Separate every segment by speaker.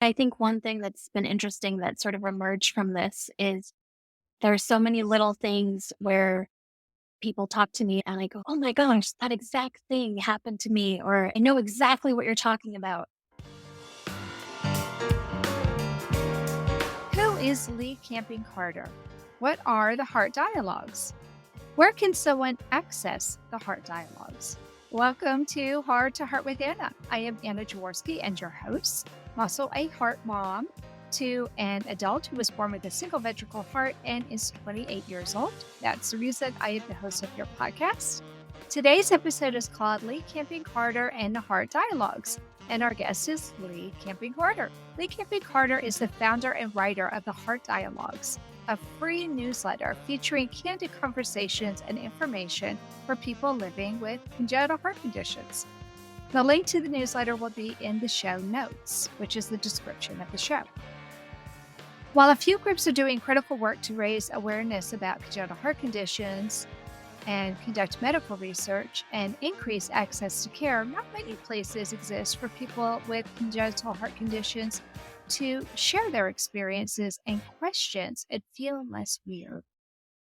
Speaker 1: I think one thing that's been interesting that sort of emerged from this is there are so many little things where people talk to me and I go, oh my gosh, that exact thing happened to me, or I know exactly what you're talking about.
Speaker 2: Who is Leigh Kamping-Carder? What are the heart dialogues? Where can someone access the heart dialogues? Welcome to Heart to Heart with Anna. I am Anna Jaworski and your host. I'm also a heart mom to an adult who was born with a single ventricle heart and is 28 years old. That's the reason I am the host of your podcast. Today's episode is called Leigh Kamping-Carder and the Heart Dialogues, and our guest is Leigh Kamping-Carder. Leigh Kamping-Carder is the founder and writer of the Heart Dialogues, a free newsletter featuring candid conversations and information for people living with congenital heart conditions. The link to the newsletter will be in the show notes, which is the description of the show. While a few groups are doing critical work to raise awareness about congenital heart conditions and conduct medical research and increase access to care, not many places exist for people with congenital heart conditions to share their experiences and questions and feel less weird.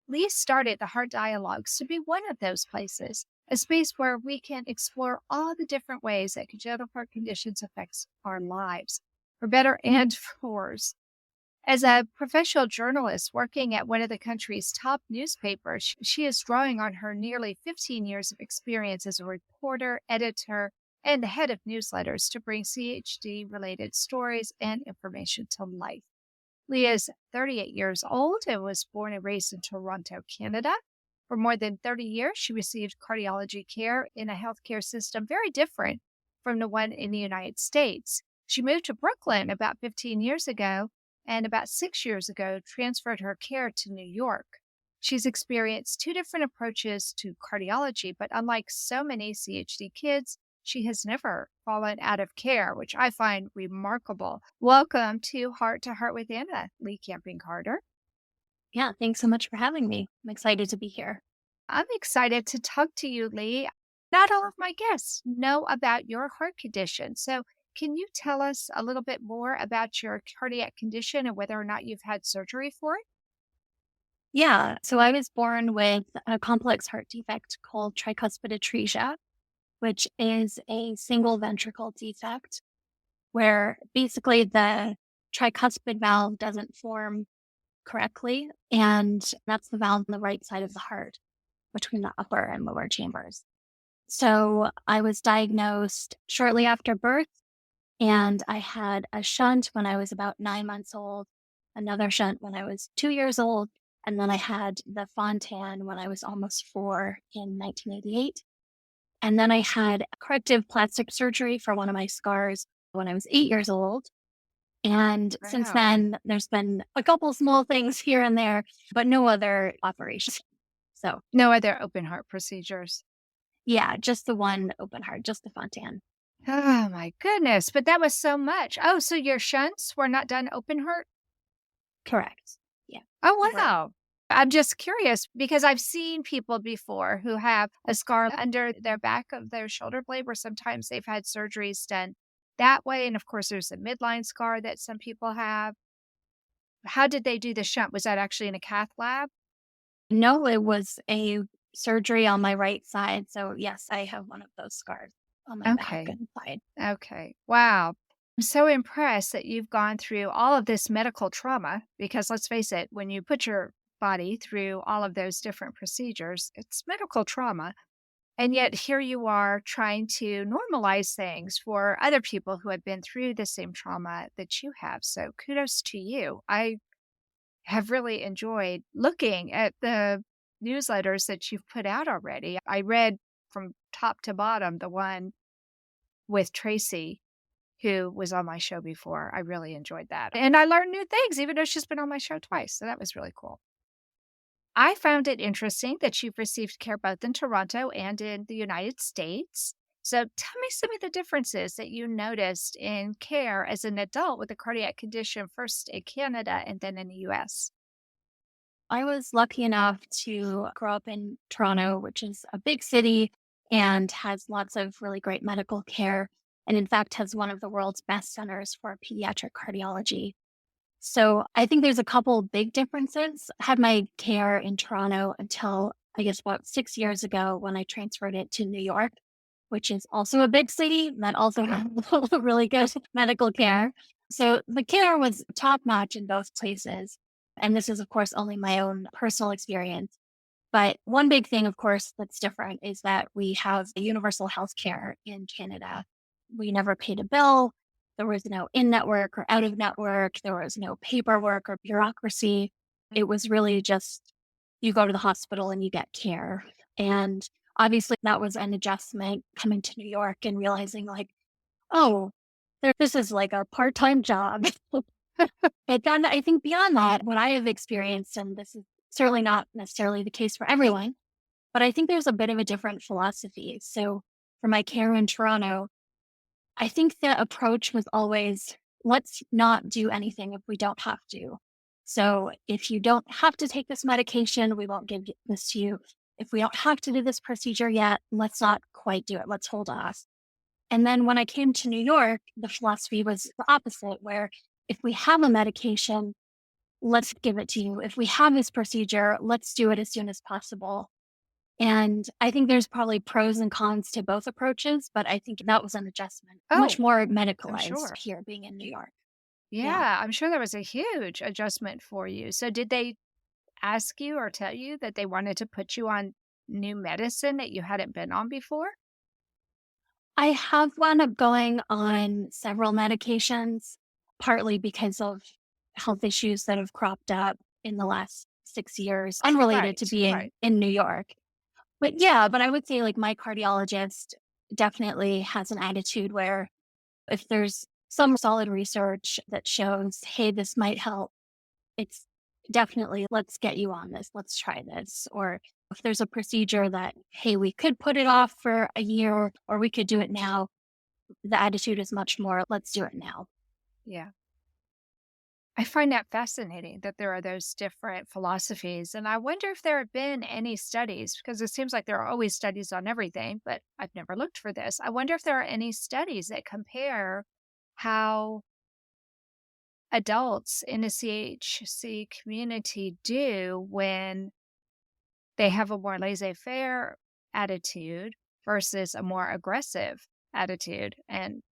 Speaker 2: Leigh started the Heart Dialogues to be one of those places, a space where we can explore all the different ways that congenital heart conditions affects our lives, for better and for worse. As a professional journalist working at one of the country's top newspapers, she is drawing on her nearly 15 years of experience as a reporter, editor, and the head of newsletters to bring CHD-related stories and information to life. Leigh is 38 years old and was born and raised in Toronto, Canada. For more than 30 years, she received cardiology care in a healthcare system very different from the one in the United States. She moved to Brooklyn about 15 years ago, and about 6 years ago, transferred her care to New York. She's experienced two different approaches to cardiology, but unlike so many CHD kids, she has never fallen out of care, which I find remarkable. Welcome to Heart with Anna, Leigh Kamping-Carder.
Speaker 1: Yeah, thanks so much for having me. I'm excited to be here.
Speaker 2: I'm excited to talk to you, Leigh. Not all of my guests know about your heart condition. So can you tell us a little bit more about your cardiac condition and whether or not you've had surgery for it?
Speaker 1: Yeah, so I was born with a complex heart defect called tricuspid atresia, which is a single ventricle defect where basically the tricuspid valve doesn't form correctly. And that's the valve on the right side of the heart between the upper and lower chambers. So I was diagnosed shortly after birth, and I had a shunt when I was about 9 months old, another shunt when I was 2 years old, and then I had the Fontan when I was almost four in 1988. And then I had corrective plastic surgery for one of my scars when I was 8 years old. And since
Speaker 2: Wow.
Speaker 1: then, there's been a couple small things here and there, but no other operations. So,
Speaker 2: No other open heart procedures.
Speaker 1: yeah, just the one open heart, just the Fontan.
Speaker 2: Oh my goodness. But that was so much. Oh, so your shunts were not done open heart?
Speaker 1: Correct. Yeah.
Speaker 2: Oh,
Speaker 1: Right.
Speaker 2: wow. I'm just curious because I've seen people before who have a scar under their back of their shoulder blade where sometimes they've had surgeries done that way. And of course, there's a midline scar that some people have. How did they do the shunt? Was that actually in a cath lab?
Speaker 1: No, it was a surgery on my right side. So, yes, I have one of those scars on my back
Speaker 2: Okay.
Speaker 1: and side.
Speaker 2: Okay. Wow. I'm so impressed that you've gone through all of this medical trauma because let's face it, when you put your body through all of those different procedures, it's medical trauma. And yet here you are trying to normalize things for other people who have been through the same trauma that you have. So kudos to you. I have really enjoyed looking at the newsletters that you've put out already. I read from top to bottom the one with Tracy, who was on my show before. I really enjoyed that. And I learned new things, even though she's been on my show twice. So that was really cool. I found it interesting that you've received care both in Toronto and in the United States. So tell me some of the differences that you noticed in care as an adult with a cardiac condition, first in Canada and then in the US.
Speaker 1: I was lucky enough to grow up in Toronto, which is a big city and has lots of really great medical care. and in fact has one of the world's best centers for pediatric cardiology. So I think there's a couple big differences. I had my care in Toronto until I guess about 6 years ago when I transferred it to New York, which is also a big city that also has really good medical care. So the care was top notch in both places. And this is, of course, only my own personal experience. But one big thing, of course, that's different is that we have universal health care in Canada. We never paid a bill. There was no in network or out of network. There was no paperwork or bureaucracy. It was really just you go to the hospital and you get care. And obviously, that was an adjustment coming to New York and realizing, like, oh, this is like a part time job. But then I think beyond that, what I have experienced, and this is certainly not necessarily the case for everyone, but I think there's a bit of a different philosophy. So for my care in Toronto, I think the approach was always let's not do anything if we don't have to. So if you don't have to take this medication, we won't this to you. If we don't have to do this procedure yet, let's not quite do it. Let's hold off. And then when I came to New York, the philosophy was the opposite, where if we have a medication, let's give it to you. If we have this procedure, let's do it as soon as possible. And I think there's probably pros and cons to both approaches, but I think that was an adjustment, much
Speaker 2: Oh,
Speaker 1: more
Speaker 2: I'm
Speaker 1: medicalized
Speaker 2: sure.
Speaker 1: here being in New York. Yeah.
Speaker 2: Yeah, I'm sure that was a huge adjustment for you. So did they ask you or tell you that they wanted to put you on new medicine that you hadn't been on before?
Speaker 1: I have wound up going on several medications, partly because of health issues that have cropped up in the last 6 years, unrelated to
Speaker 2: Right,
Speaker 1: being
Speaker 2: right.
Speaker 1: in New York. But yeah, but I would say like my cardiologist definitely has an attitude where if there's some solid research that shows, hey, this might help, it's definitely let's get you on this. Let's try this. Or if there's a procedure that, hey, we could put it off for a year or we could do it now, the attitude is much more, let's do it now.
Speaker 2: Yeah. I find that fascinating that there are those different philosophies. And I wonder if there have been any studies, because it seems like there are always studies on everything, but I've never looked for this. I wonder if there are any studies that compare how adults in the CHC community do when they have a more laissez faire attitude versus a more aggressive attitude. And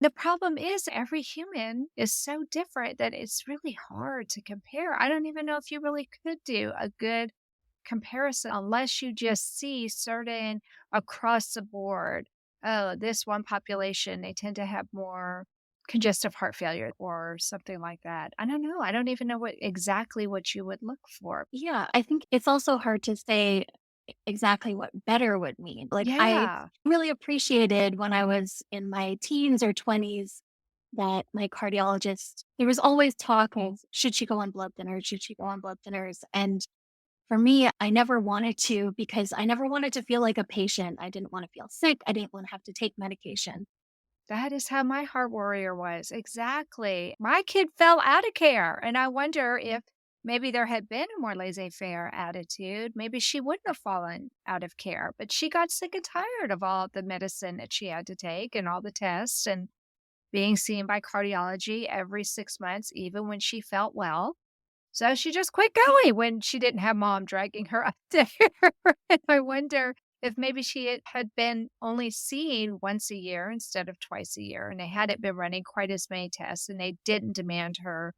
Speaker 2: the problem is every human is so different that it's really hard to compare. I don't even know if you really could do a good comparison unless you just see certain across the board. Oh, this one population, they tend to have more congestive heart failure or something like that. I don't know. I don't even know exactly what you would look for.
Speaker 1: Yeah, I think it's also hard to say exactly what better would mean. Like, I
Speaker 2: Yeah.
Speaker 1: really appreciated when I was in my teens or 20s that my cardiologist, there was always talk of should she go on blood thinners? Should she go on blood thinners? And for me, I never wanted to because I never wanted to feel like a patient. I didn't want to feel sick. I didn't want to have to take medication.
Speaker 2: That is how my heart warrior was. Exactly. My kid fell out of care. And I wonder if maybe there had been a more laissez faire attitude. Maybe she wouldn't have fallen out of care, but she got sick and tired of all the medicine that she had to take and all the tests and being seen by cardiology every 6 months, even when she felt well. So she just quit going when she didn't have mom dragging her up there. And I wonder if maybe she had been only seen once a year instead of twice a year, and they hadn't been running quite as many tests, and they didn't demand her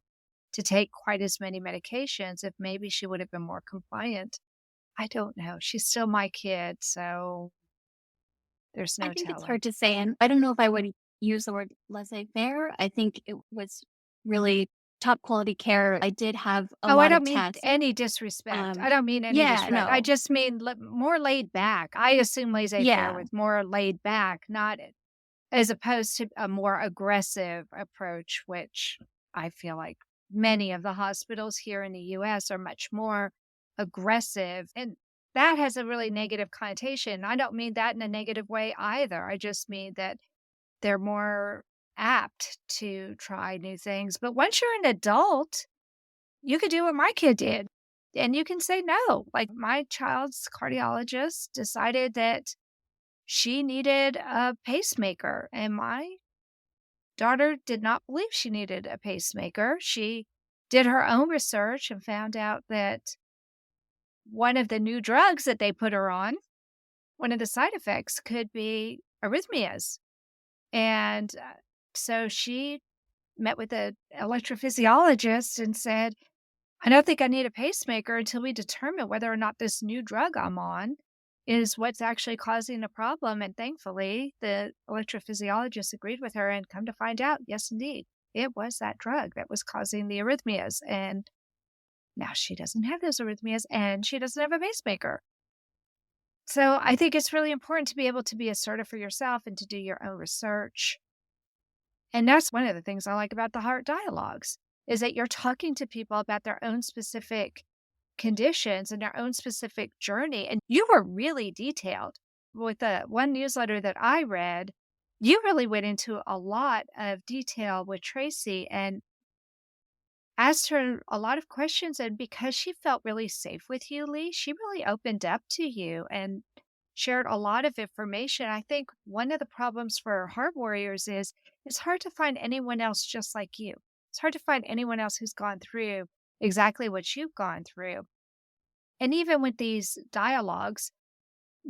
Speaker 2: to take quite as many medications, if maybe she would have been more compliant. I don't know. She's still my kid, so there's
Speaker 1: I
Speaker 2: no
Speaker 1: think it's
Speaker 2: telling.
Speaker 1: hard to say. And I don't know if I would use the word laissez faire. I think it was really top quality care. I did have a
Speaker 2: Oh, I
Speaker 1: lot of
Speaker 2: don't mean
Speaker 1: tests.
Speaker 2: any disrespect. I
Speaker 1: Um,
Speaker 2: don't mean any
Speaker 1: yeah,
Speaker 2: disrespect. I
Speaker 1: no.
Speaker 2: just mean more laid back. I assume laissez-faire
Speaker 1: Yeah.
Speaker 2: was more laid back, not as opposed to a more aggressive approach, which I feel like many of the hospitals here in the US are much more aggressive. And that has a really negative connotation. I don't mean that in a negative way either. I just mean that they're more apt to try new things. But once you're an adult, you could do what my kid did, and you can say no. Like, my child's cardiologist decided that she needed a pacemaker. And my daughter did not believe she needed a pacemaker. She did her own research and found out that one of the new drugs that they put her on, one of the side effects could be arrhythmias. And so she met with an electrophysiologist and said, I don't think I need a pacemaker until we determine whether or not this new drug I'm on is what's actually causing the problem. And thankfully, the electrophysiologist agreed with her, and come to find out, yes, indeed, it was that drug that was causing the arrhythmias. And now she doesn't have those arrhythmias and she doesn't have a pacemaker. So I think it's really important to be able to be assertive for yourself and to do your own research. And that's one of the things I like about the heart dialogues is that you're talking to people about their own specific conditions and their own specific journey. And you were really detailed with the one newsletter that I read. You really went into a lot of detail with Tracy and asked her a lot of questions. And because she felt really safe with you, Leigh, she really opened up to you and shared a lot of information. I think one of the problems for heart warriors is it's hard to find anyone else just like you. It's hard to find anyone else who's gone through exactly what you've gone through. And even with these dialogues,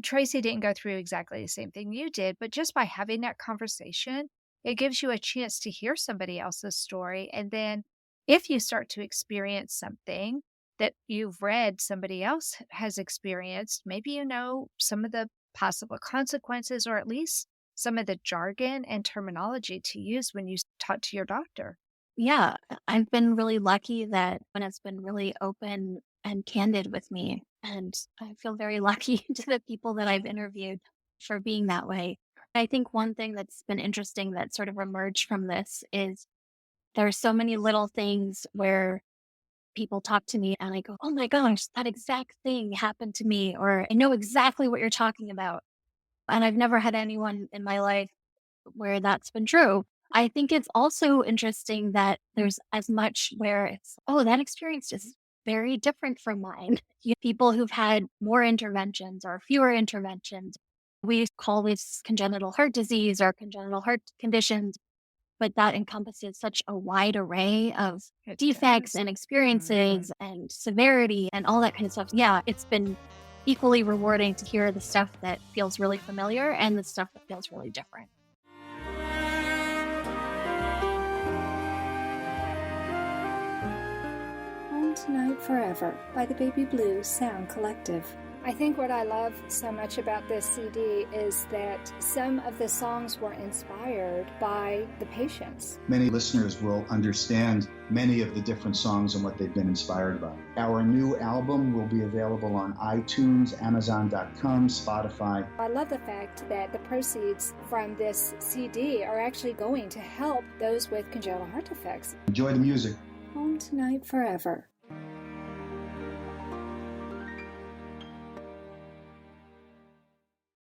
Speaker 2: Tracy didn't go through exactly the same thing you did, but just by having that conversation, it gives you a chance to hear somebody else's story. And then if you start to experience something that you've read somebody else has experienced, maybe you know some of the possible consequences or at least some of the jargon and terminology to use when you talk to your doctor.
Speaker 1: Yeah, I've been really lucky that when it's been really open and candid with me, and I feel very lucky to the people that I've interviewed for being that way. I think one thing that's been interesting that sort of emerged from this is there are so many little things where people talk to me and I go, "Oh my gosh, that exact thing happened to me," or "I know exactly what you're talking about." And I've never had anyone in my life where that's been true. I think it's also interesting that there's as much where it's, oh, that experience is very different from mine. You people who've had more interventions or fewer interventions. We call this congenital heart disease or congenital heart conditions, but that encompasses such a wide array of
Speaker 2: It
Speaker 1: defects
Speaker 2: does.
Speaker 1: and
Speaker 2: Mhm.
Speaker 1: experiences and severity and all that kind of stuff. Yeah, it's been equally rewarding to hear the stuff that feels really familiar and the stuff that feels really different.
Speaker 3: Home Tonight Forever by the Baby Blue Sound Collective. I think what I love so much about this CD is that some of the songs were inspired by the patients.
Speaker 4: Many listeners will understand many of the different songs and what they've been inspired by. Our new album will be available on iTunes, Amazon.com, Spotify.
Speaker 3: I love the fact that the proceeds from this CD are actually going to help those with congenital heart defects.
Speaker 4: Enjoy the music.
Speaker 3: Home Tonight Forever.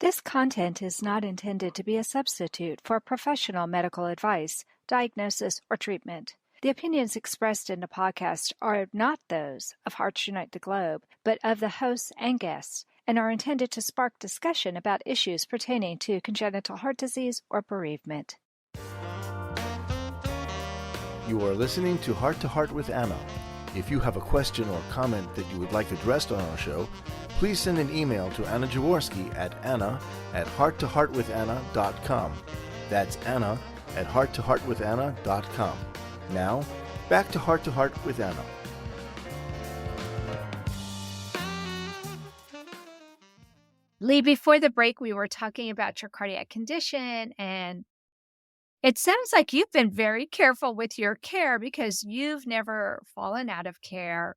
Speaker 2: This content is not intended to be a substitute for professional medical advice, diagnosis, or treatment. The opinions expressed in the podcast are not those of Hearts Unite the Globe, but of the hosts and guests, and are intended to spark discussion about issues pertaining to congenital heart disease or bereavement.
Speaker 5: You are listening to Heart with Anna. If you have a question or comment that you would like addressed on our show, please send an email to Anna Jaworski at anna@hearttoheartwithanna.com. That's anna@hearttoheartwithanna.com. Now, back to Heart with Anna.
Speaker 2: Leigh, before the break, we were talking about your cardiac condition, and it sounds like you've been very careful with your care because you've never fallen out of care.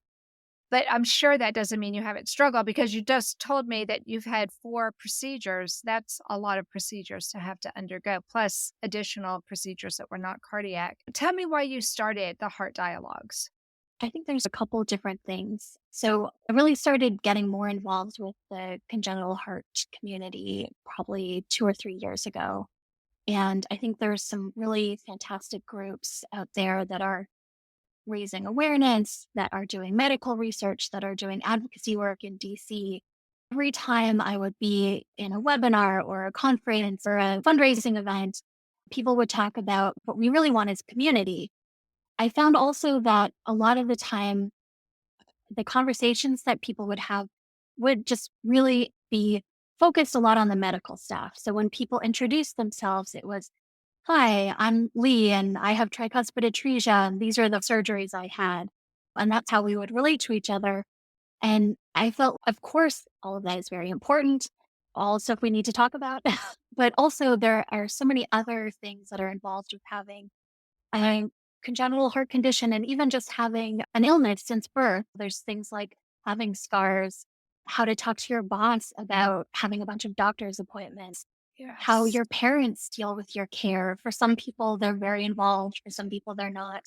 Speaker 2: But I'm sure that doesn't mean you haven't struggled because you just told me that you've had 4 procedures. That's a lot of procedures to have to undergo, plus additional procedures that were not cardiac. Tell me why you started the Heart Dialogues.
Speaker 1: I think there's a couple different things. So I really started getting more involved with the congenital heart community probably 2 or 3 years ago. And I think there's some really fantastic groups out there that are raising awareness, that are doing medical research, that are doing advocacy work in DC. every time I would be in a webinar or a conference or a fundraising event, people would talk about what we really want is community. I found also that a lot of the time, the conversations that people would have would just really be focused a lot on the medical stuff. So when people introduced themselves, it was, "Hi, I'm Leigh and I have tricuspid atresia, and these are the surgeries I had." And that's how we would relate to each other. And I felt, of course, all of that is very important, all stuff we need to talk about. But also, there are so many other things that are involved with having a congenital heart condition and even just having an illness since birth. There's things like having scars, how to talk to your boss about having a bunch of doctor's appointments, how
Speaker 2: Yes.
Speaker 1: your parents deal with your care. For some people, they're very involved, for some people, they're not.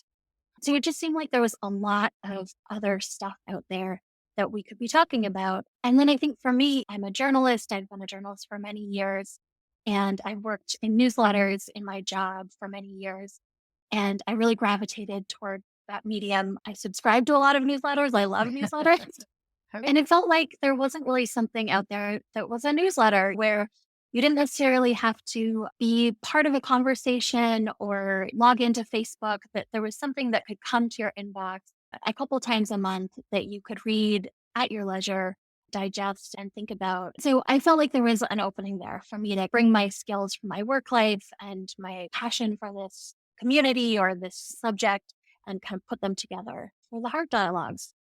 Speaker 1: So it just seemed like there was a lot of other stuff out there that we could be talking about. And then I think for me, I'm a journalist. I've been a journalist for many years, and I've worked in newsletters in my job for many years. And I really gravitated toward that medium. I subscribe to a lot of newsletters. I love newsletters.
Speaker 2: Okay.
Speaker 1: And it felt like there wasn't really something out there that was a newsletter where you didn't necessarily have to be part of a conversation or log into Facebook, that there was something that could come to your inbox a couple times a month that you could read at your leisure, digest, and think about. So I felt like there was an opening there for me to bring my skills from my work life and my passion for this community or this subject and kind of put them together for the heart dialogues.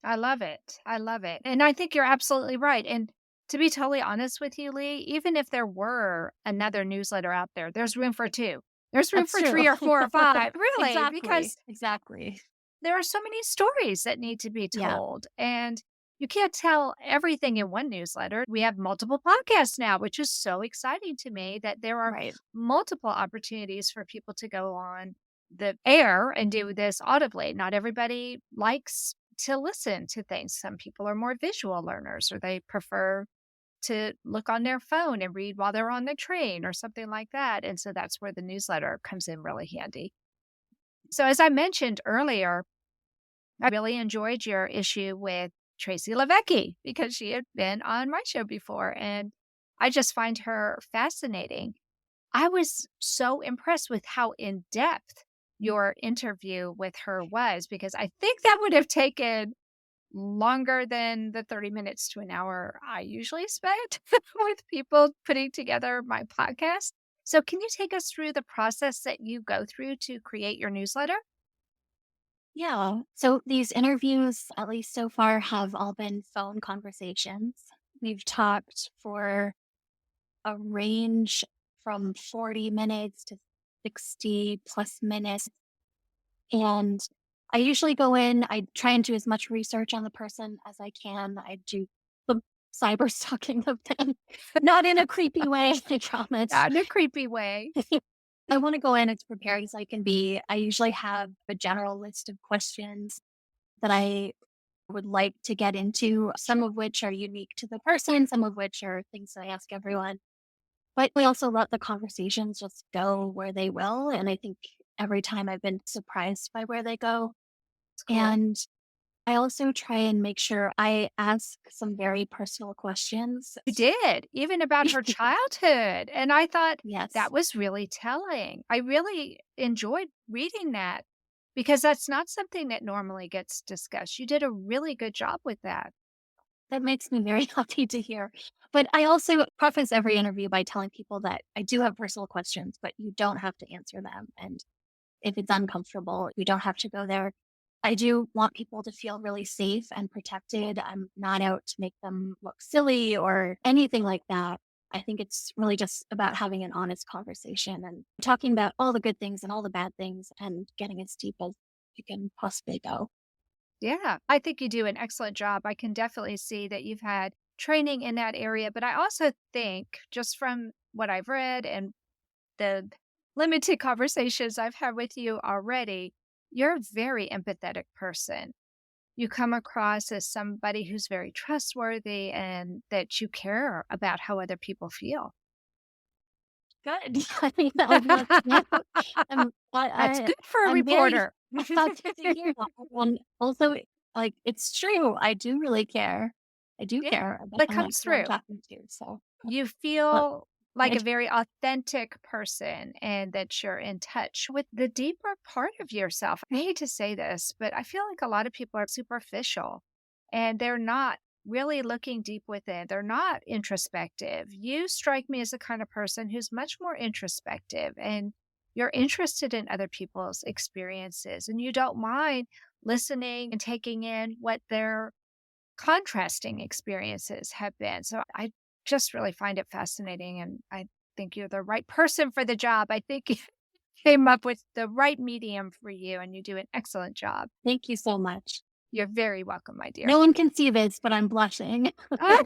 Speaker 2: I love it. I love it. And I think you're absolutely right. And to be totally honest with you, Leigh, even if there were another newsletter out there, there's room for two. There's room
Speaker 1: That's
Speaker 2: for
Speaker 1: true.
Speaker 2: three or four or five, really,
Speaker 1: Exactly,
Speaker 2: because
Speaker 1: exactly.
Speaker 2: there are so many stories that need to be
Speaker 1: Yeah,
Speaker 2: told. And you can't tell everything in one newsletter. We have multiple podcasts now, which is so exciting to me that there are
Speaker 1: right.
Speaker 2: multiple opportunities for people to go on the air and do this audibly. Not everybody likes to listen to things. Some people are more visual learners or they prefer to look on their phone and read while they're on the train or something like that. And so that's where the newsletter comes in really handy. So, as I mentioned earlier, I really enjoyed your issue with Tracy Levesque because she had been on my show before, and I just find her fascinating. I was so impressed with how in depth your interview with her was because I think that would have taken longer than the 30 minutes to an hour I usually spend with people putting together my podcast. So, can you take us through the process that you go through to create your newsletter?
Speaker 1: Yeah. So these interviews, at least so far, have all been phone conversations. We've talked for a range from 40 minutes to 60 plus minutes. And I usually go in, I try and do as much research on the person as I can. I do the cyber stalking of them, not in a creepy way, I promise.
Speaker 2: Not in a creepy way.
Speaker 1: I want to go in as prepared as I can be. I usually have a general list of questions that I would like to get into, some of which are unique to the person, some of which are things that I ask everyone. But we also let the conversations just go where they will. And I think every time I've been surprised by where they go.
Speaker 2: It's cool.
Speaker 1: And I also try and make sure I ask some very personal questions.
Speaker 2: You did, even about her childhood. And I thought
Speaker 1: Yes,
Speaker 2: that was really telling. I really enjoyed reading that because that's not something that normally gets discussed. You did a really good job with that.
Speaker 1: that makes me very happy to hear. But I also preface every interview by telling people that I do have personal questions, but you don't have to answer them. And if it's uncomfortable, you don't have to go there. I do want people to feel really safe and protected. I'm not out to make them look silly or anything like that. I think it's really just about having an honest conversation and talking about all the good things and all the bad things and getting as deep as you can possibly go.
Speaker 2: Yeah, I think you do an excellent job. I can definitely see that you've had training in that area. But I also think, just from what I've read and the limited conversations I've had with you already, you're a very empathetic person. You come across as somebody who's very trustworthy and that you care about how other people feel.
Speaker 1: Good. I think that would love to know.
Speaker 2: That's good for a
Speaker 1: I'm very
Speaker 2: reporter.
Speaker 1: happy to hear that. And also, like, it's true. I do really care. I do
Speaker 2: Yeah.
Speaker 1: care
Speaker 2: That
Speaker 1: about
Speaker 2: comes
Speaker 1: who I'm
Speaker 2: through.
Speaker 1: talking to. So,
Speaker 2: You
Speaker 1: well,
Speaker 2: feel like
Speaker 1: I
Speaker 2: a very authentic person and that you're in touch with the deeper part of yourself. I hate to say this, but I feel like a lot of people are superficial and they're not really looking deep within. They're not introspective. You strike me as the kind of person who's much more introspective and you're interested in other people's experiences and you don't mind listening and taking in what their contrasting experiences have been. So I just really find it fascinating. And I think you're the right person for the job. I think you came up with the right medium for you and you do an excellent job.
Speaker 1: thank you so much.
Speaker 2: You're very welcome, my dear.
Speaker 1: No one can see this, but I'm blushing.
Speaker 2: Ah!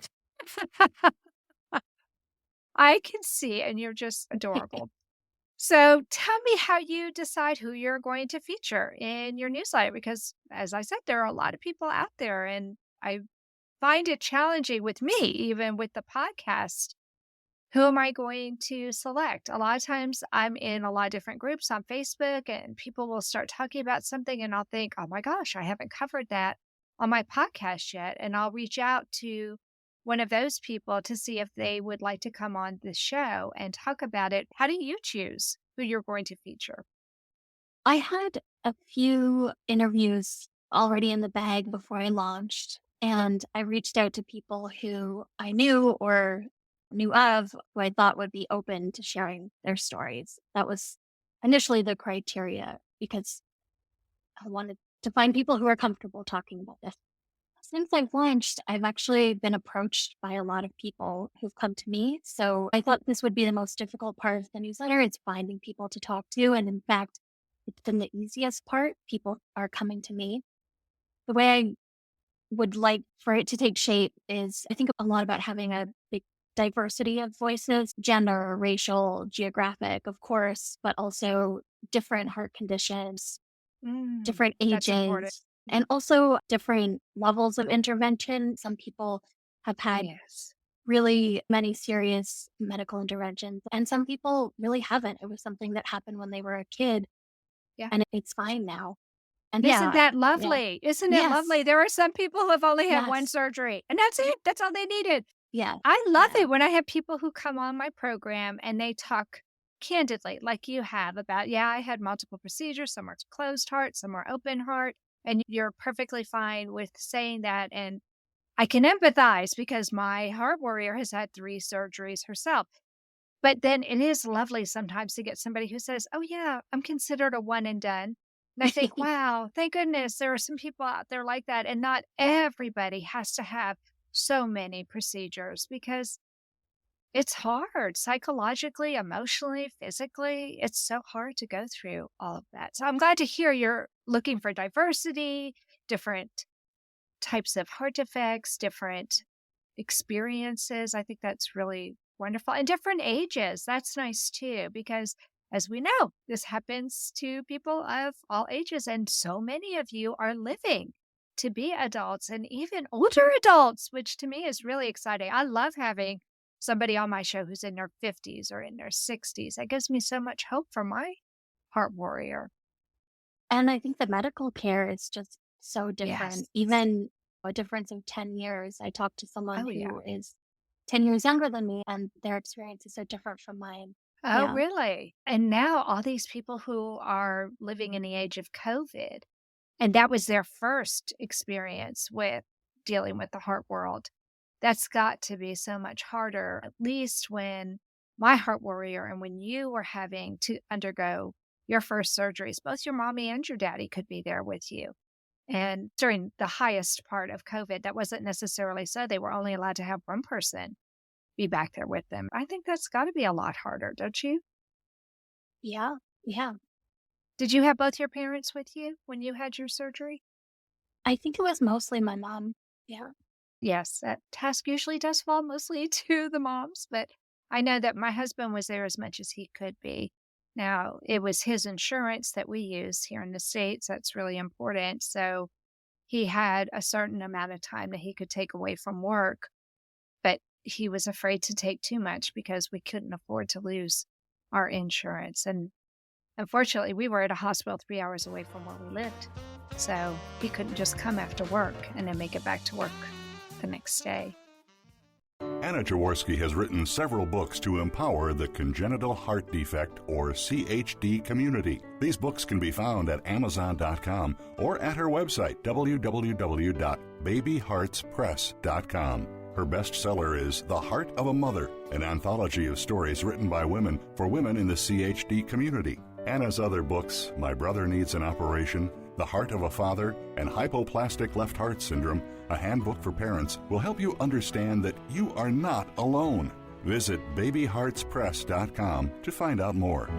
Speaker 2: I can see, and you're just adorable. So tell me how you decide who you're going to feature in your newsletter, because as I said, there are a lot of people out there, and I find it challenging with me, even with the podcast. Who am I going to select? A lot of times I'm in a lot of different groups on Facebook and people will start talking about something and I'll think, oh my gosh, I haven't covered that on my podcast yet. And I'll reach out to one of those people to see if they would like to come on the show and talk about it. How do you choose who you're going to feature?
Speaker 1: I had a few interviews already in the bag before I launched, and I reached out to people who I knew or knew of who I thought would be open to sharing their stories. That was initially the criteria because I wanted to find people who are comfortable talking about this. Since I've launched, I've actually been approached by a lot of people who've come to me. So I thought this would be the most difficult part of the newsletter. It's finding people to talk to. And in fact, it's been the easiest part. People are coming to me. The way I would like for it to take shape is I think a lot about having a big diversity of voices, gender, racial, geographic, of course, but also different heart conditions, different
Speaker 2: That's important.
Speaker 1: ages, and also different levels of intervention. Some people have had
Speaker 2: Yes.
Speaker 1: really many serious medical interventions, and some people really haven't. It was something that happened when they were a kid,
Speaker 2: Yeah.
Speaker 1: and it's fine now. And
Speaker 2: Isn't
Speaker 1: yeah,
Speaker 2: that
Speaker 1: yeah,
Speaker 2: lovely? Isn't it
Speaker 1: yes,
Speaker 2: lovely? There are some people who have only had one
Speaker 1: yes,
Speaker 2: surgery and that's it. That's all they needed.
Speaker 1: yes,
Speaker 2: I love
Speaker 1: yeah,
Speaker 2: it when I have people who come on my program and they talk candidly, like you have, about, yeah, I had multiple procedures. Some are closed heart, some are open heart. And you're perfectly fine with saying that. And I can empathize because my heart warrior has had 3 surgeries herself. But then it is lovely sometimes to get somebody who says, oh, yeah, I'm considered a one and done. And I think, wow, thank goodness there are some people out there like that. And not everybody has to have so many procedures because it's hard psychologically, emotionally, physically. It's so hard to go through all of that. So I'm glad to hear you're looking for diversity, different types of heart defects, different experiences. I think that's really wonderful. And different ages. That's nice too, because as we know, this happens to people of all ages. And so many of you are living to be adults and even older adults, which to me is really exciting. I love having somebody on my show who's in their 50s or in their 60s. That gives me so much hope for my heart warrior.
Speaker 1: and I think the medical care is just so
Speaker 2: Yes.
Speaker 1: different. Even a difference of 10 years. I talked to someone
Speaker 2: Oh, yeah.
Speaker 1: who is 10 years younger than me, and their experience is so different from mine.
Speaker 2: Oh,
Speaker 1: Yeah.
Speaker 2: really? And now all these people who are living in the age of COVID, and that was their first experience with dealing with the heart world. That's got to be so much harder, at least when my heart warrior and when you were having to undergo your first surgeries, both your mommy and your daddy could be there with you. And during the highest part of COVID, that wasn't necessarily so. They were only allowed to have one person be back there with them. I think that's got to be a lot harder, don't you?
Speaker 1: Yeah. Yeah.
Speaker 2: Did you have both your parents with you when you had your surgery?
Speaker 1: I think it was mostly my mom. Yeah.
Speaker 2: Yes, that task usually does fall mostly to the moms, but I know that my husband was there as much as he could be. Now, it was his insurance that we use here in the States. That's really important. So he had a certain amount of time that he could take away from work, but he was afraid to take too much because we couldn't afford to lose our insurance. And unfortunately, we were at a hospital 3 hours away from where we lived. So he couldn't just come after work and then make it back to work the next day.
Speaker 6: Anna Jaworski has written several books to empower the congenital heart defect or CHD community. These books can be found at Amazon.com or at her website, www.babyheartspress.com. Her bestseller is The Heart of a Mother, an anthology of stories written by women for women in the CHD community. Anna's other books, My Brother Needs an Operation, The Heart of a Father, and Hypoplastic Left Heart Syndrome, a handbook for parents, will help you understand that you are not alone. Visit babyheartspress.com to find out more.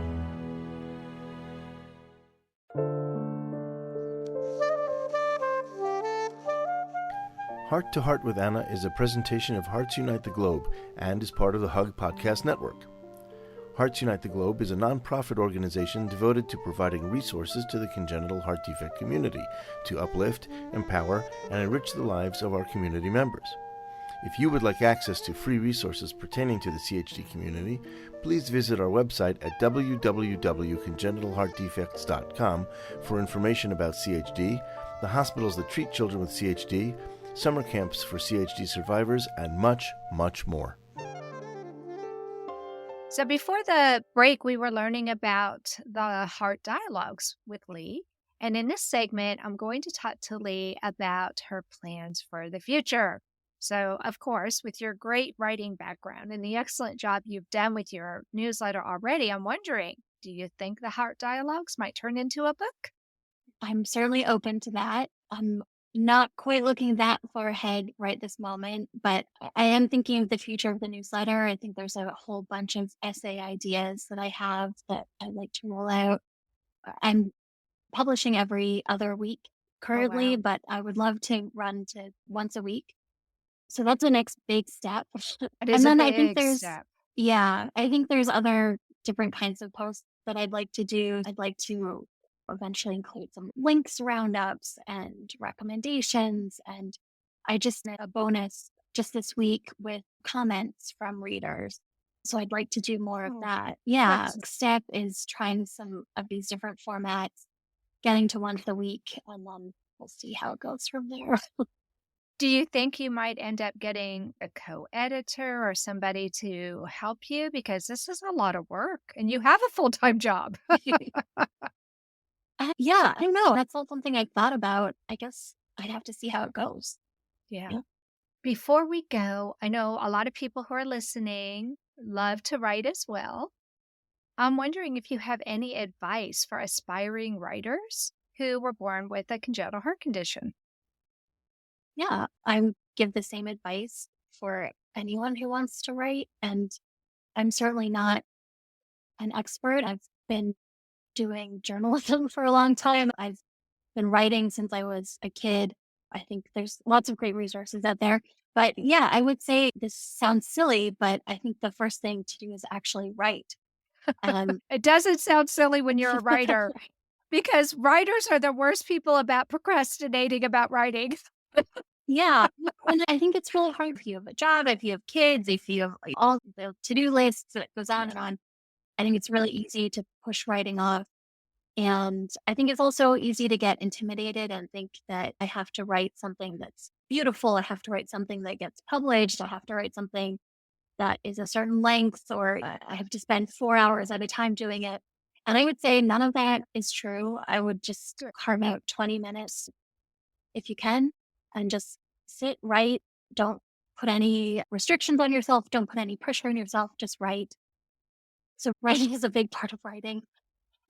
Speaker 5: Heart to Heart with Anna is a presentation of Hearts Unite the Globe and is part of the Hug Podcast Network. Hearts Unite the Globe is a non-profit organization devoted to providing resources to the congenital heart defect community to uplift, empower, and enrich the lives of our community members. If you would like access to free resources pertaining to the CHD community, please visit our website at www.congenitalheartdefects.com for information about CHD, the hospitals that treat children with CHD, summer camps for CHD survivors, and much, much more.
Speaker 2: So before the break, we were learning about the heart dialogues with Leigh. And in this segment, I'm going to talk to Leigh about her plans for the future. So, of course, with your great writing background and the excellent job you've done with your newsletter already, I'm wondering, do you think the heart dialogues might turn into a book?
Speaker 1: I'm certainly open to that. I'm not quite looking that far ahead right this moment, but I am thinking of the future of the newsletter. I think there's a whole bunch of essay ideas that I have that I'd like to roll out. I'm publishing every other week currently,
Speaker 2: wow.
Speaker 1: but I would love to run to once a week. So that's the next big step.
Speaker 2: It
Speaker 1: And
Speaker 2: is a
Speaker 1: then I think
Speaker 2: big
Speaker 1: there's,
Speaker 2: step.
Speaker 1: yeah, I think there's other different kinds of posts that I'd like to do. I'd like to eventually include some links, roundups, and recommendations. And I just did a bonus just this week with comments from readers. So I'd like to do more of
Speaker 2: Oh,
Speaker 1: that. Yeah.
Speaker 2: that's-
Speaker 1: Next step is trying some of these different formats, getting to once a week, and then we'll see how it goes from there.
Speaker 2: Do you think you might end up getting a co-editor or somebody to help you? Because this is a lot of work and you have a full-time job.
Speaker 1: Yeah, I don't know. That's not something I thought about. I guess I'd have to see how it goes.
Speaker 2: Yeah.
Speaker 1: Yeah.
Speaker 2: Before we go, I know a lot of people who are listening love to write as well. I'm wondering if you have any advice for aspiring writers who were born with a congenital heart condition.
Speaker 1: Yeah, I would give the same advice for anyone who wants to write. And I'm certainly not an expert. I've been doing journalism for a long time. I've been writing since I was a kid. I think there's lots of great resources out there. But yeah, I would say this sounds silly, but I think the first thing to do is actually write. Um,
Speaker 2: It doesn't sound silly when you're a writer because writers are the worst people about procrastinating about writing.
Speaker 1: Yeah. And I think it's really hard if you have a job, if you have kids, if you have like all the to-do lists that goes on and on. I think it's really easy to push writing off. And I think it's also easy to get intimidated and think that I have to write something that's beautiful. I have to write something that gets published. I have to write something that is a certain length, or I have to spend 4 hours at a time doing it. And I would say none of that is true. I would just carve out 20 minutes if you can and just sit, write. Don't put any restrictions on yourself. Don't put any pressure on yourself. Just write. So writing is a big part of writing.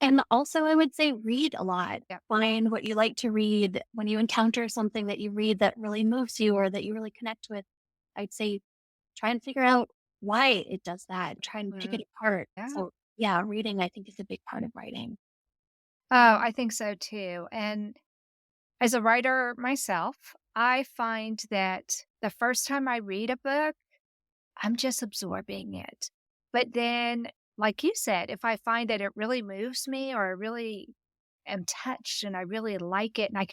Speaker 1: And also, I would say read a lot.
Speaker 2: Yep.
Speaker 1: Find what you like to read. When you encounter something that you read that really moves you or that you really connect with, I'd say try and figure out why it does that. Try and pick it apart.
Speaker 2: Yeah.
Speaker 1: So, yeah, reading, I think, is a big part of writing.
Speaker 2: Oh, I think so too. And as a writer myself, I find that the first time I read a book, I'm just absorbing it. But then, like you said, if I find that it really moves me or I really am touched and I really like it and I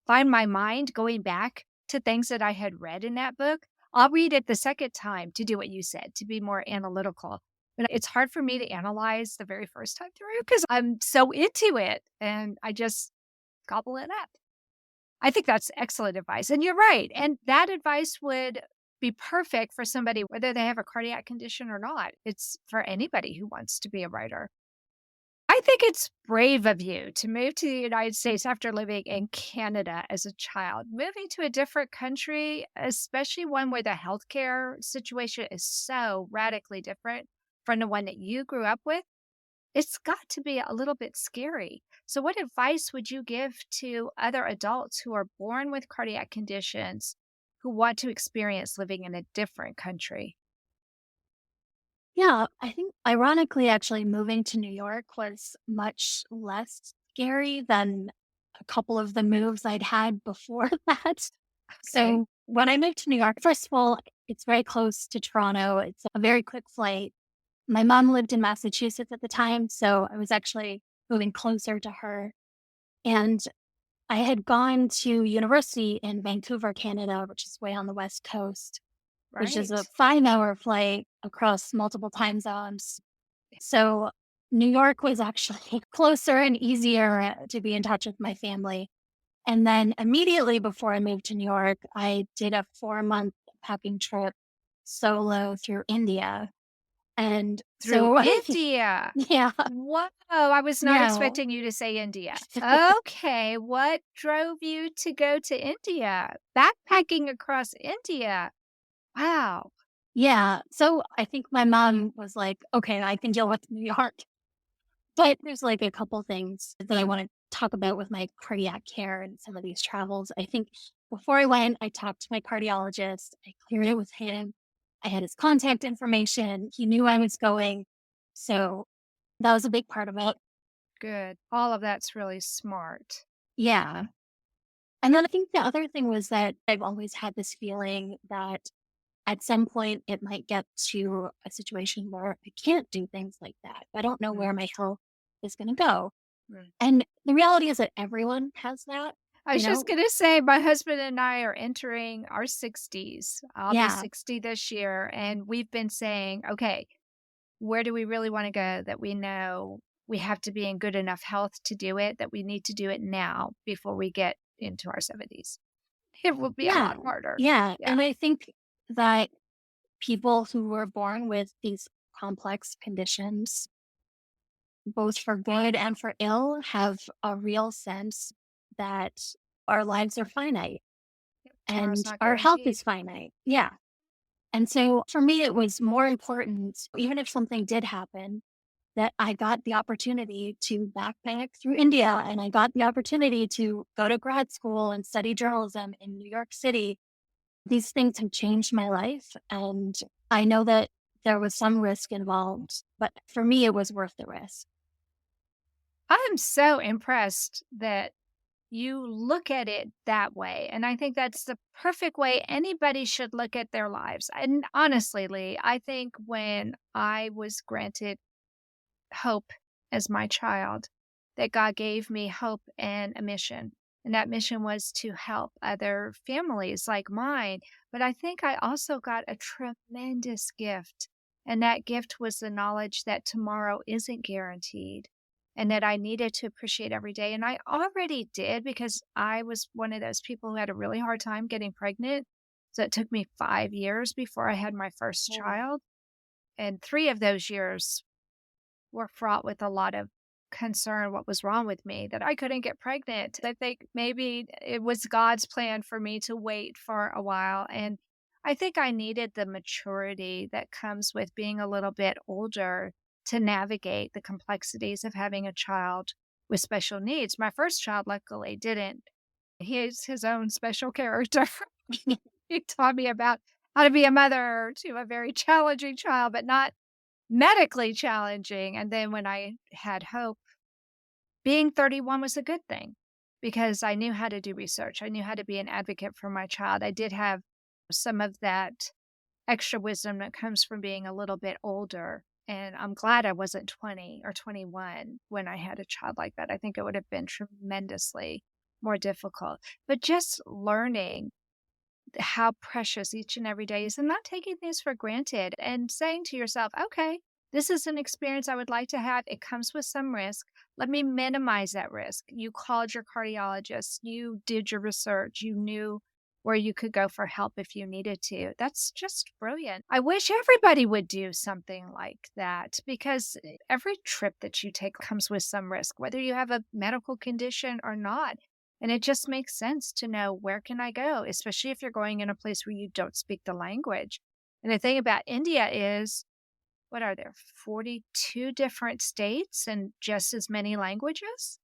Speaker 2: find my mind going back to things that I had read in that book, I'll read it the second time to do what you said, to be more analytical. But it's hard for me to analyze the very first time through because I'm so into it and I just gobble it up. I think that's excellent advice. And you're right. And that advice would be perfect for somebody, whether they have a cardiac condition or not. It's for anybody who wants to be a writer. I think it's brave of you to move to the United States after living in Canada as a child. Moving to a different country, especially one where the healthcare situation is so radically different from the one that you grew up with, it's got to be a little bit scary. So, what advice would you give to other adults who are born with cardiac conditions who want to experience living in a different country?
Speaker 1: Yeah, I think ironically, actually moving to New York was much less scary than a couple of the moves I'd had before that.
Speaker 2: Okay.
Speaker 1: So when I moved to New York, first of all, it's very close to Toronto. It's a very quick flight. My mom lived in Massachusetts at the time, so I was actually moving closer to her. And I had gone to university in Vancouver, Canada, which is way on the West Coast, which is a
Speaker 2: Right.
Speaker 1: 5-hour flight across multiple time zones. So New York was actually closer and easier to be in touch with my family. And then immediately before I moved to New York, I did a 4-month packing trip solo through India. And
Speaker 2: Through
Speaker 1: so,
Speaker 2: India.
Speaker 1: yeah,
Speaker 2: Whoa, I was not
Speaker 1: no.
Speaker 2: expecting you to say India. Okay, what drove you to go to India? Backpacking across India. Wow.
Speaker 1: Yeah. So I think my mom was like, okay, I can deal with New York. But there's like a couple things that I want to talk about with my cardiac care and some of these travels. I think before I went, I talked to my cardiologist. I cleared it with him. I had his contact information. He knew I was going. So that was a big part of it.
Speaker 2: Good. All of that's really smart.
Speaker 1: Yeah. And then I think the other thing was that I've always had this feeling that at some point it might get to a situation where I can't do things like that. I don't know
Speaker 2: Mm,
Speaker 1: where my health is going to go.
Speaker 2: mm.
Speaker 1: And the reality is that everyone has that,
Speaker 2: I
Speaker 1: you
Speaker 2: was just
Speaker 1: know?
Speaker 2: going to say, my husband and I are entering our 60s. I'll be
Speaker 1: Yeah.
Speaker 2: 60 this year. And we've been saying, okay, where do we really want to go that we know we have to be in good enough health to do it, that we need to do it now before we get into our 70s? It will be a
Speaker 1: Yeah.
Speaker 2: lot harder.
Speaker 1: Yeah.
Speaker 2: Yeah.
Speaker 1: And I think that people who were born with these complex conditions, both for good and for ill, have a real sense that our lives are finite
Speaker 2: Tomorrow's
Speaker 1: and
Speaker 2: not
Speaker 1: our health
Speaker 2: guaranteed.
Speaker 1: is finite. Yeah. And so for me, it was more important, even if something did happen, that I got the opportunity to backpack through India and I got the opportunity to go to grad school and study journalism in New York City. These things have changed my life. And I know that there was some risk involved, but for me, it was worth the risk.
Speaker 2: I'm so impressed that you look at it that way. And I think that's the perfect way anybody should look at their lives. And honestly, Lee, I think when I was granted hope as my child, that God gave me hope and a mission. And that mission was to help other families like mine. But I think I also got a tremendous gift. And that gift was the knowledge that tomorrow isn't guaranteed and that I needed to appreciate every day. And I already did because I was one of those people who had a really hard time getting pregnant. So it took me 5 years before I had my first
Speaker 1: Oh,
Speaker 2: child. And 3 of those years were fraught with a lot of concern what was wrong with me, that I couldn't get pregnant. I think maybe it was God's plan for me to wait for a while. And I think I needed the maturity that comes with being a little bit older to navigate the complexities of having a child with special needs. My first child, luckily, didn't. He is his own special character. He taught me about how to be a mother to a very challenging child, but not medically challenging. And then when I had hope, being 31 was a good thing because I knew how to do research. I knew how to be an advocate for my child. I did have some of that extra wisdom that comes from being a little bit older. And I'm glad I wasn't 20 or 21 when I had a child like that. I think it would have been tremendously more difficult. But just learning how precious each and every day is and not taking things for granted and saying to yourself, okay, This is an experience I would like to have. It comes with some risk. Let me minimize that risk. You called your cardiologist, you did your research, you knew where you could go for help if you needed to. That's just brilliant. I wish everybody would do something like that because every trip that you take comes with some risk, whether you have a medical condition or not. And it just makes sense to know, where can I go, especially if you're going in a place where you don't speak the language. And the thing about India is, what are there, 42 different states and just as many languages?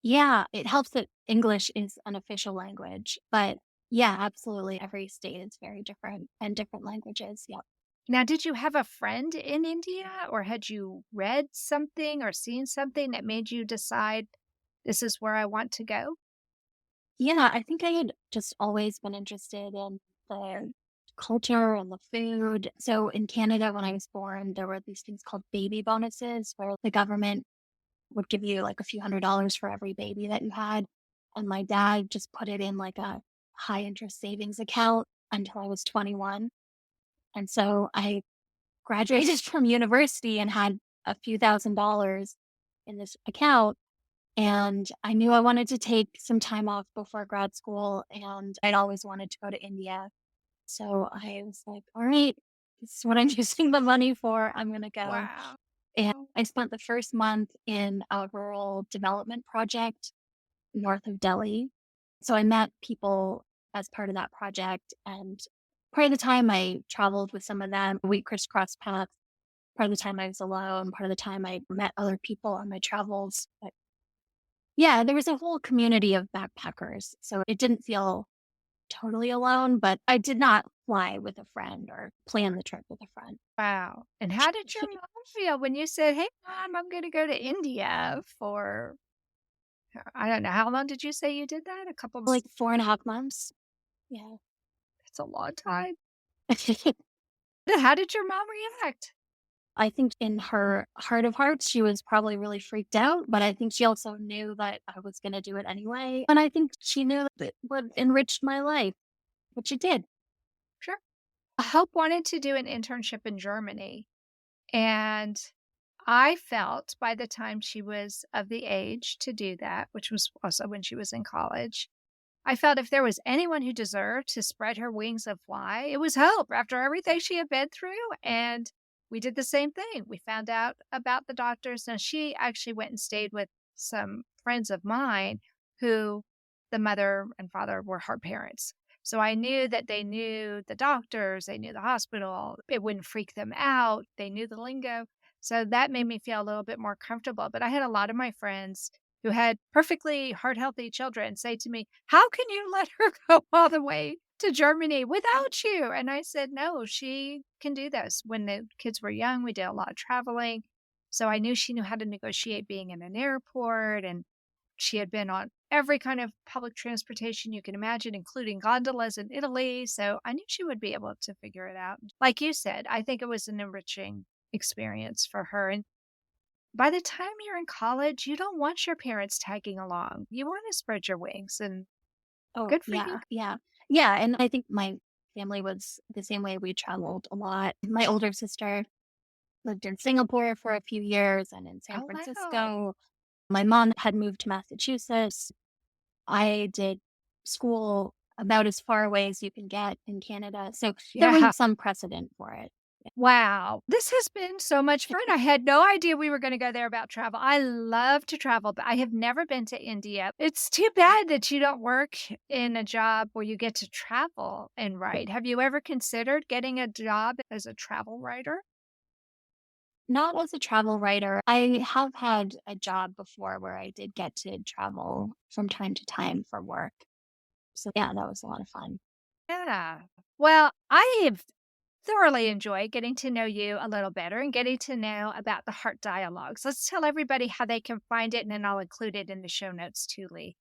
Speaker 1: Yeah, it helps that English is an official language, but yeah, absolutely. Every state is very different and different languages. Yep.
Speaker 2: Now, did you have a friend in India, or had you read something or seen something that made you decide this is where I want to go?
Speaker 1: Yeah, I think I had just always been interested in the culture and the food. So in Canada, when I was born, there were these things called baby bonuses where the government would give you like a few $100s for every baby that you had. And my dad just put it in like a high interest savings account until I was 21. And so I graduated from university and had a few $1,000s in this account. And I knew I wanted to take some time off before grad school, and I'd always wanted to go to India. So I was like, all right, this is what I'm using the money for. I'm going to go.
Speaker 2: Wow.
Speaker 1: And I spent the first month in a rural development project north of Delhi. So I met people as part of that project. And part of the time I traveled with some of them. We crisscrossed paths. Part of the time I was alone. Part of the time I met other people on my travels. But yeah, there was a whole community of backpackers. So it didn't feel totally alone, but I did not fly with a friend or plan the trip with a friend.
Speaker 2: Wow. And how did your mom feel when you said, "Hey, mom, I'm going to go to India for," I don't know, how long did you say you did that? A couple months?
Speaker 1: Like 4.5 months. Yeah.
Speaker 2: That's a long time. How did your mom react?
Speaker 1: I think in her heart of hearts, she was probably really freaked out, but I think she also knew that I was going to do it anyway. And I think she knew that it would enrich my life, which it did.
Speaker 2: Sure. Hope wanted to do an internship in Germany. And I felt by the time she was of the age to do that, which was also when she was in college, I felt if there was anyone who deserved to spread her wings and fly, it was Hope after everything she had been through. And we did the same thing. We found out about the doctors. Now, she actually went and stayed with some friends of mine who the mother and father were her parents. So I knew that they knew the doctors, they knew the hospital. It wouldn't freak them out. They knew the lingo. So that made me feel a little bit more comfortable. But I had a lot of my friends who had perfectly heart healthy children say to me, "How can you let her go all the way to Germany without you?" And I said, "No, she can do this." When the kids were young, we did a lot of traveling. So I knew she knew how to negotiate being in an airport, and she had been on every kind of public transportation you can imagine, including gondolas in Italy. So I knew she would be able to figure it out. Like you said, I think it was an enriching experience for her. And by the time you're in college, you don't want your parents tagging along. You want to spread your wings, and
Speaker 1: Oh,
Speaker 2: good for you.
Speaker 1: yeah. Yeah. Yeah. And I think my family was the same way. We traveled a lot. My older sister lived in Singapore for a few years and in San
Speaker 2: Oh, wow.
Speaker 1: Francisco. My mom had moved to Massachusetts. I did school about as far away as you can get in Canada. So there
Speaker 2: Yeah.
Speaker 1: was some precedent for it.
Speaker 2: Wow. This has been so much fun. I had no idea we were going to go there about travel. I love to travel, but I have never been to India. It's too bad that you don't work in a job where you get to travel and write. Have you ever considered getting a job as a travel writer?
Speaker 1: Not as a travel writer. I have had a job before where I did get to travel from time to time for work. So yeah, that was a lot of fun.
Speaker 2: Yeah. Well, I have thoroughly enjoyed getting to know you a little better and getting to know about the Heart Dialogues. Let's tell everybody how they can find it, and then I'll include it in the show notes too, Leigh.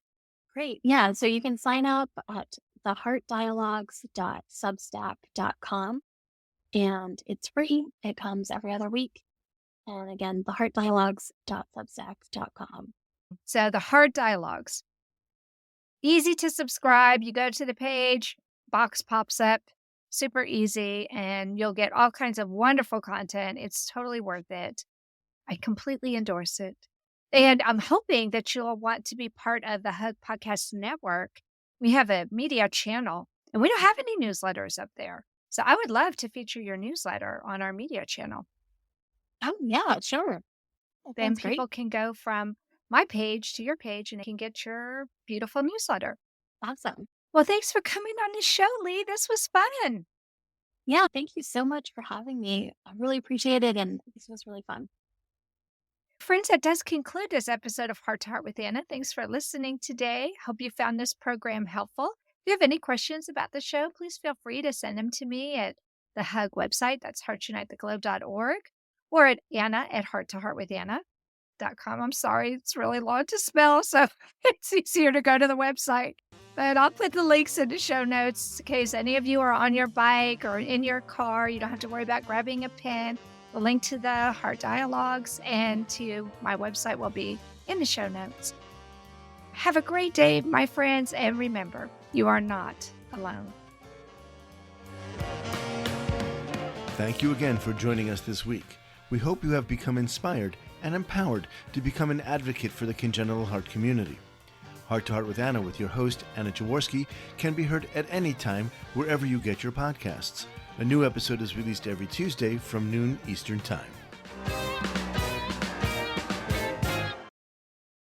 Speaker 1: Great. Yeah. So you can sign up at theheartdialogues.substack.com and it's free. It comes every other week. And again, theheartdialogues.substack.com.
Speaker 2: So, the Heart Dialogues. Easy to subscribe. You go to the page, box pops up, super easy, and you'll get all kinds of wonderful content. It's totally worth it. I completely endorse it. And I'm hoping that you'll want to be part of the Hug Podcast Network. We have a media channel, and we don't have any newsletters up there. So I would love to feature your newsletter on our media channel.
Speaker 1: Oh, yeah, sure. That
Speaker 2: Then
Speaker 1: sounds great.
Speaker 2: people can go from my page to your page and they can get your beautiful newsletter.
Speaker 1: Awesome.
Speaker 2: Well, thanks for coming on the show, Leigh. This was fun.
Speaker 1: Yeah, thank you so much for having me. I really appreciate it, and this was really fun.
Speaker 2: Friends, that does conclude this episode of Heart to Heart with Anna. Thanks for listening today. Hope you found this program helpful. If you have any questions about the show, please feel free to send them to me at the Hug website. That's heartunitetheglobe.org, or at Anna@hearttoheartwithanna.com. I'm sorry, it's really long to spell, so it's easier to go to the website. But I'll put the links in the show notes in case any of you are on your bike or in your car. You don't have to worry about grabbing a pen. The link to the Heart Dialogues and to my website will be in the show notes. Have a great day, my friends, and remember, you are not alone.
Speaker 5: Thank you again for joining us this week. We hope you have become inspired and empowered to become an advocate for the congenital heart community. Heart to Heart with Anna with your host, Anna Jaworski, can be heard at any time wherever you get your podcasts. A new episode is released every Tuesday from noon Eastern Time.